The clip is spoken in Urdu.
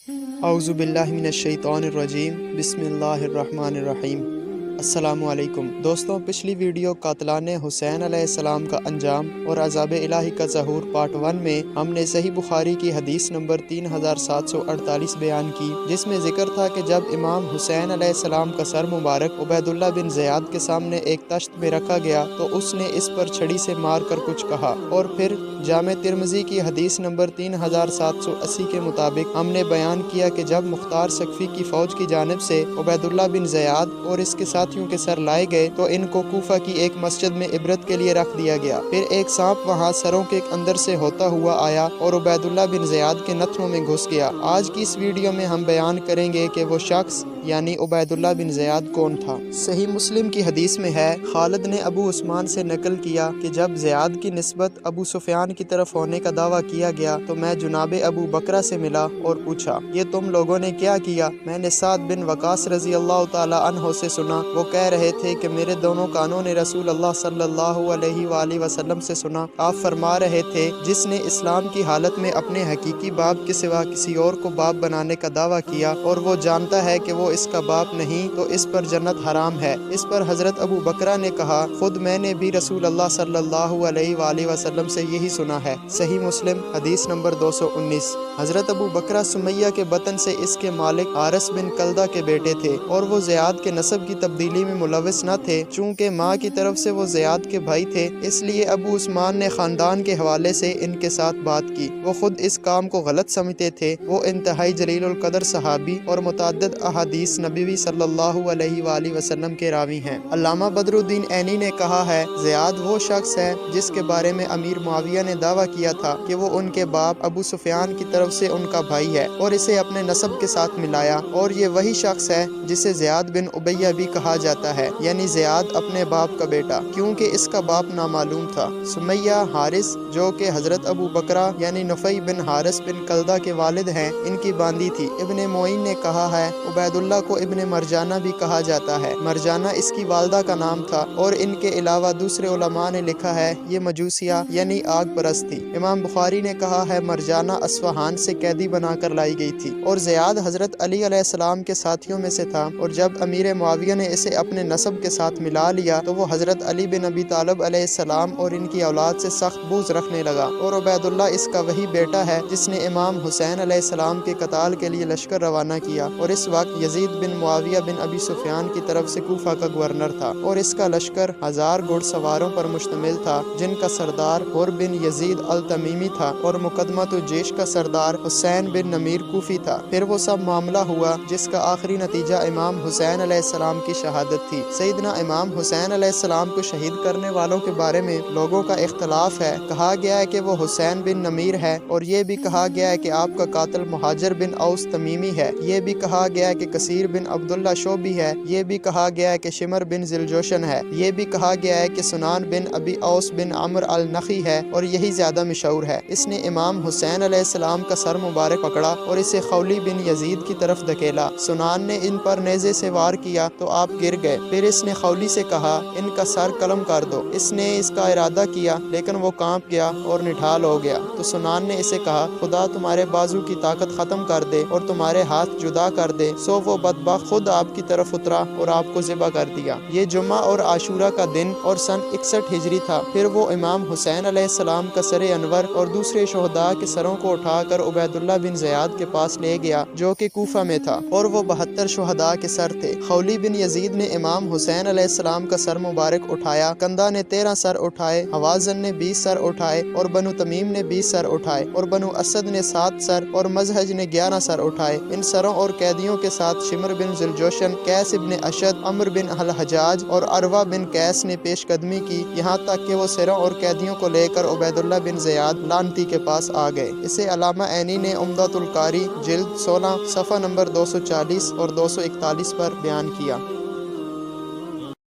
اعوذ باللہ من الشیطان الرجیم بسم اللہ الرحمن الرحیم۔ السلام علیکم دوستوں، پچھلی ویڈیو قاتلان حسین علیہ السلام کا انجام اور عذاب الہی کا ظہور پارٹ 1 میں ہم نے صحیح بخاری کی حدیث نمبر 3748 بیان کی، جس میں ذکر تھا کہ جب امام حسین علیہ السلام کا سر مبارک عبید اللہ بن زیاد کے سامنے ایک تشت میں رکھا گیا تو اس نے اس پر چھڑی سے مار کر کچھ کہا، اور پھر جامع ترمذی کی حدیث نمبر 3780 کے مطابق ہم نے بیان کیا کہ جب مختار ثقفی کی فوج کی جانب سے عبید اللہ بن زیاد اور اس کے ساتھیوں کے سر لائے گئے تو ان کو کوفہ کی ایک مسجد میں عبرت کے لیے رکھ دیا گیا۔ پھر ایک سانپ وہاں سروں کے اندر سے ہوتا ہوا آیا اور عبید اللہ بن زیاد کے نتھنوں میں گھس گیا۔ آج کی اس ویڈیو میں ہم بیان کریں گے کہ وہ شخص یعنی عبید اللہ بن زیاد کون تھا۔ صحیح مسلم کی حدیث میں ہے، خالد نے ابو عثمان سے نقل کیا کہ جب زیاد کی نسبت ابو سفیان کی طرف ہونے کا دعویٰ کیا گیا تو میں جناب ابو بکرہ سے ملا اور پوچھا، یہ تم لوگوں نے کیا کیا؟ میں نے سعد بن وقاص رضی اللہ تعالی عنہ سے سنا، وہ کہہ رہے تھے کہ میرے دونوں کانوں نے رسول اللہ صلی اللہ علیہ وآلہ وسلم سے سنا، آپ فرما رہے تھے، جس نے اسلام کی حالت میں اپنے حقیقی باپ کے سوا کسی اور کو باپ بنانے کا دعویٰ کیا اور وہ جانتا ہے کہ وہ اس کا باپ نہیں تو اس پر جنت حرام ہے۔ اس پر حضرت ابو بکرہ نے کہا، خود میں نے بھی رسول اللہ صلی اللہ علیہ وآلہ وسلم سے یہی سنا ہے۔ صحیح مسلم حدیث نمبر 219۔ حضرت ابو بکرہ سمیہ کے بطن سے اس کے مالک حارث بن کلدہ کے بیٹے تھے اور وہ زیاد کے نسب کی تبدیلی میں ملوث نہ تھے، چونکہ ماں کی طرف سے وہ زیاد کے بھائی تھے، اس لیے ابو عثمان نے خاندان کے حوالے سے ان کے ساتھ بات کی۔ وہ خود اس کام کو غلط سمجھتے تھے۔ وہ انتہائی جلیل القدر صحابی اور متعدد احادیث نبوی صلی اللہ علیہ وآلہ وسلم کے راوی ہیں۔ علامہ بدر الدین عینی نے کہا ہے، زیاد وہ شخص ہے جس کے بارے میں امیر معاویہ نے دعویٰ کیا تھا کہ وہ ان کے باپ ابو سفیان کی طرف سے ان کا بھائی ہے اور اسے اپنے نسب کے ساتھ ملایا، اور یہ وہی شخص ہے جسے زیاد بن امیہ بھی کہا جاتا ہے، یعنی زیاد اپنے باپ کا بیٹا، کیونکہ اس کا باپ نامعلوم تھا۔ سمیہ حارث جو کہ حضرت ابو بکرہ یعنی نفی بن حارث بن کلدہ کے والد ہیں، ان کی باندی تھی۔ ابن معین نے کہا ہے، عبید اللہ کو ابن مرجانہ بھی کہا جاتا ہے، مرجانہ اس کی والدہ کا نام تھا، اور ان کے علاوہ دوسرے علماء نے لکھا ہے یہ مجوسیہ یعنی آگ پرست تھی۔ امام بخاری نے کہا ہے، مرجانہ اصفہان سے قیدی بنا کر لائی گئی تھی، اور زیاد حضرت علی علیہ السلام کے ساتھیوں میں سے تھا، اور جب امیر معاویہ نے اسے اپنے نسب کے ساتھ ملا لیا تو وہ حضرت علی بن ابی طالب علیہ السلام اور ان کی اولاد سے سخت بغض رکھنے لگا، اور عبید اللہ اس کا وہی بیٹا ہے جس نے امام حسین علیہ السلام کے قتال کے لیے لشکر روانہ کیا، اور اس وقت یزید بن معاویہ بن ابی سفیان کی طرف سے کوفہ کا گورنر تھا، اور اس کا لشکر 1000 گھڑ سواروں پر مشتمل تھا، جن کا سردار حر بن یزید التمیمی تھا اور مقدمۃ الجیش کا سردار حسین بن نمیر کوفی تھا۔ پھر وہ سب معاملہ ہوا جس کا آخری نتیجہ امام حسین علیہ السلام کی شہادت تھی۔ سیدنا امام حسین علیہ السلام کو شہید کرنے والوں کے بارے میں لوگوں کا اختلاف ہے، کہا گیا ہے کہ وہ حسین بن نمیر ہے، اور یہ بھی کہا گیا ہے کہ آپ کا قاتل مہاجر بن اوس تمیمی ہے، یہ بھی کہا گیا ہے کہ کثیر بن عبداللہ شعبی ہے، یہ بھی کہا گیا ہے کہ شمر بن ذوالجوشن ہے، یہ بھی کہا گیا ہے کہ سنان بن ابی اوس بن عمر النخی ہے، اور یہی زیادہ مشہور ہے۔ اس نے امام حسین علیہ السلام کا سر مبارک پکڑا اور اسے خولی بن یزید کی طرف دھکیلا۔ سنان نے ان پر نیزے سے وار کیا تو آپ گر گئے۔ پھر اس نے خولی سے کہا، ان کا سر قلم کر دو۔ اس نے اس کا ارادہ کیا لیکن وہ کانپ گیا اور نڈھال ہو گیا، تو سنان نے اسے کہا، خدا تمہارے بازو کی طاقت ختم کر دے اور تمہارے ہاتھ جدا کر دے۔ سو وہ بدبخت خود آپ کی طرف اترا اور آپ کو ذبح کر دیا۔ یہ جمعہ اور عاشورہ کا دن اور سن 61 ہجری تھا۔ پھر وہ امام حسین علیہ السلام کا سر انور اور دوسرے شہداء کے سروں کو اٹھا کر عبید اللہ بن زیاد کے پاس لے گیا جو کہ کوفہ میں تھا، اور وہ 72 شہداء کے سر تھے۔ خولی بن یزید نے امام حسین علیہ السلام کا سر مبارک اٹھایا، کندہ نے 13 سر اٹھائے، حوازن نے 20 سر اٹھائے، اور بنو تمیم نے 20 سر اٹھائے، اور بنو اسد نے 7 سر، اور مزہج نے 11 سر اٹھائے۔ ان سروں اور قیدیوں کے ساتھ شمر بن ذوالجوشن، قیس بن اشد، عمر بن الحجاج اور عروہ بن قیس نے پیش قدمی کی، یہاں تک کہ وہ سروں اور قیدیوں کو لے کر عبید اللہ بن زیاد لعنتی کے پاس آ گئے۔ اسے علامہ عینی نے عمدۃ القاری جلد 16 صفحہ نمبر 240 اور 241 پر بیان کیا۔